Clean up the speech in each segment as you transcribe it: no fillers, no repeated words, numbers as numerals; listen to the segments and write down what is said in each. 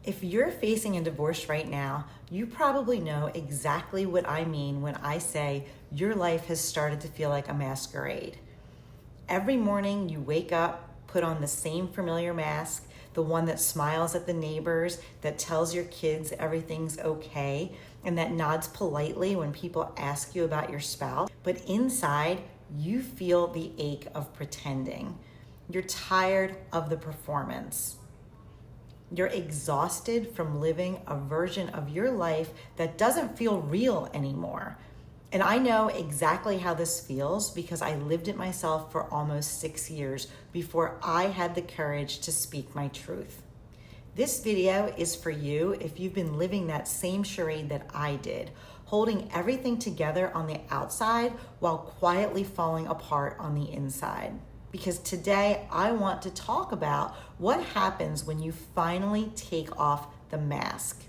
If you're facing a divorce right now, you probably know exactly what I mean when I say your life has started to feel like a masquerade. Every morning you wake up, put on the same familiar mask, the one that smiles at the neighbors, that tells your kids everything's okay, and that nods politely when people ask you about your spouse. But inside, you feel the ache of pretending. You're tired of the performance. You're exhausted from living a version of your life that doesn't feel real anymore. And I know exactly how this feels because I lived it myself for almost 6 years before I had the courage to speak my truth. This video is for you if you've been living that same charade that I did, holding everything together on the outside while quietly falling apart on the inside. Because today I want to talk about what happens when you finally take off the mask.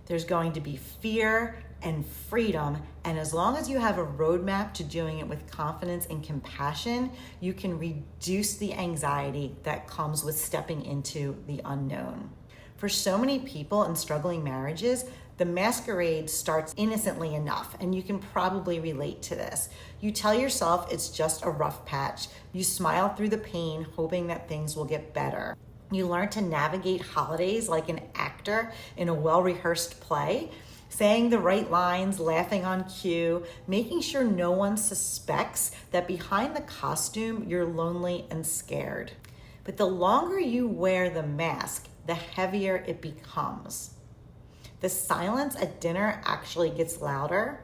There's going to be fear and freedom, and as long as you have a roadmap to doing it with confidence and compassion, you can reduce the anxiety that comes with stepping into the unknown. For so many people in struggling marriages, the masquerade starts innocently enough, and you can probably relate to this. You tell yourself it's just a rough patch. You smile through the pain, hoping that things will get better. You learn to navigate holidays like an actor in a well-rehearsed play, saying the right lines, laughing on cue, making sure no one suspects that behind the costume, you're lonely and scared. But the longer you wear the mask, the heavier it becomes. The silence at dinner actually gets louder,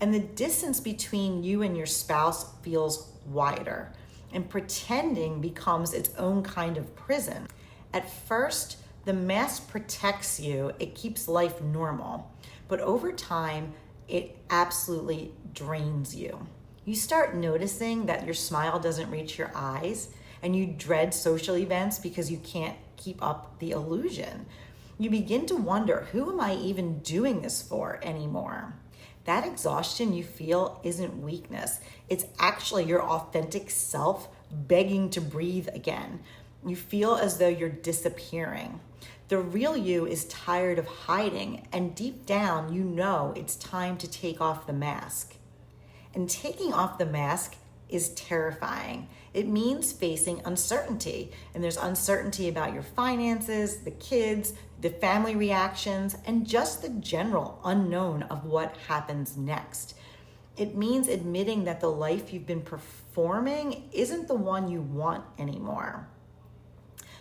and the distance between you and your spouse feels wider, and pretending becomes its own kind of prison. At first, the mask protects you, it keeps life normal, but over time, it absolutely drains you. You start noticing that your smile doesn't reach your eyes, and you dread social events because you can't keep up the illusion. You begin to wonder, who am I even doing this for anymore? That exhaustion you feel isn't weakness. It's actually your authentic self begging to breathe again. You feel as though you're disappearing. The real you is tired of hiding, and deep down, you know it's time to take off the mask. And taking off the mask is terrifying. It means facing uncertainty, and there's uncertainty about your finances, the kids, the family reactions, and just the general unknown of what happens next. It means admitting that the life you've been performing isn't the one you want anymore.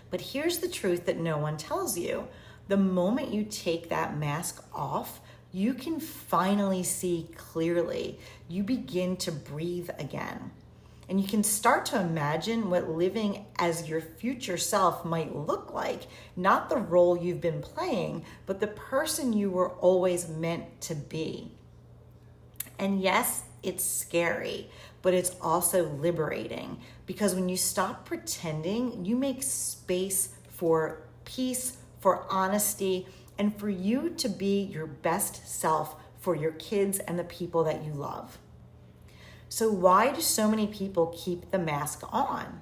But here's the truth that no one tells you. The moment you take that mask off, you can finally see clearly. You begin to breathe again. And you can start to imagine what living as your future self might look like. Not the role you've been playing, but the person you were always meant to be. And yes, it's scary, but it's also liberating. Because when you stop pretending, you make space for peace, for honesty, and for you to be your best self for your kids and the people that you love. So why do so many people keep the mask on?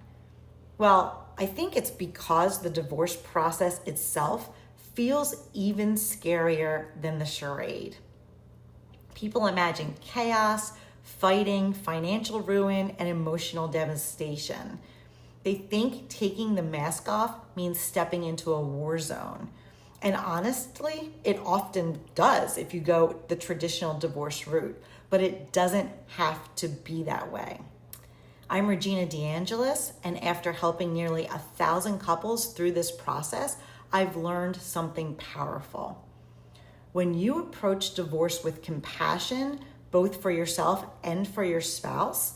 Well, I think it's because the divorce process itself feels even scarier than the charade. People imagine chaos, fighting, financial ruin, and emotional devastation. They think taking the mask off means stepping into a war zone. And honestly, it often does if you go the traditional divorce route, but it doesn't have to be that way. I'm Regina DeAngelis, and after helping nearly 1,000 couples through this process, I've learned something powerful. When you approach divorce with compassion, both for yourself and for your spouse,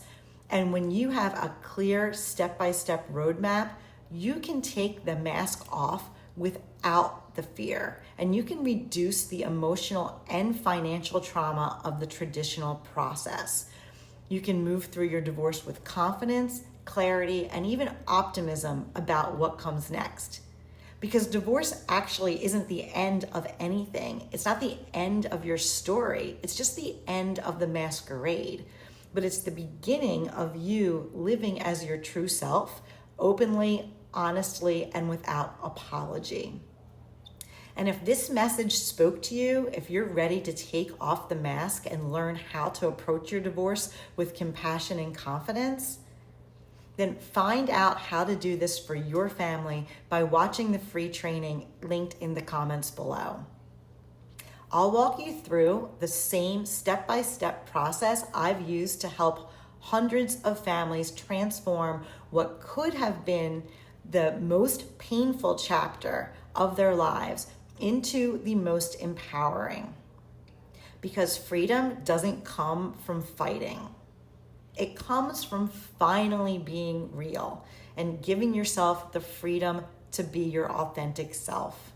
and when you have a clear step-by-step roadmap, you can take the mask off without the fear, and you can reduce the emotional and financial trauma of the traditional process. You can move through your divorce with confidence, clarity, and even optimism about what comes next. Because divorce actually isn't the end of anything. It's not the end of your story. It's just the end of the masquerade. But it's the beginning of you living as your true self, openly, honestly, and without apology. And if this message spoke to you, if you're ready to take off the mask and learn how to approach your divorce with compassion and confidence, then find out how to do this for your family by watching the free training linked in the comments below. I'll walk you through the same step-by-step process I've used to help hundreds of families transform what could have been the most painful chapter of their lives into the most empowering. Because freedom doesn't come from fighting. It comes from finally being real and giving yourself the freedom to be your authentic self.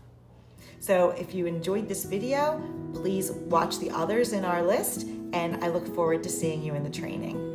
So if you enjoyed this video, please watch the others in our list, and I look forward to seeing you in the training.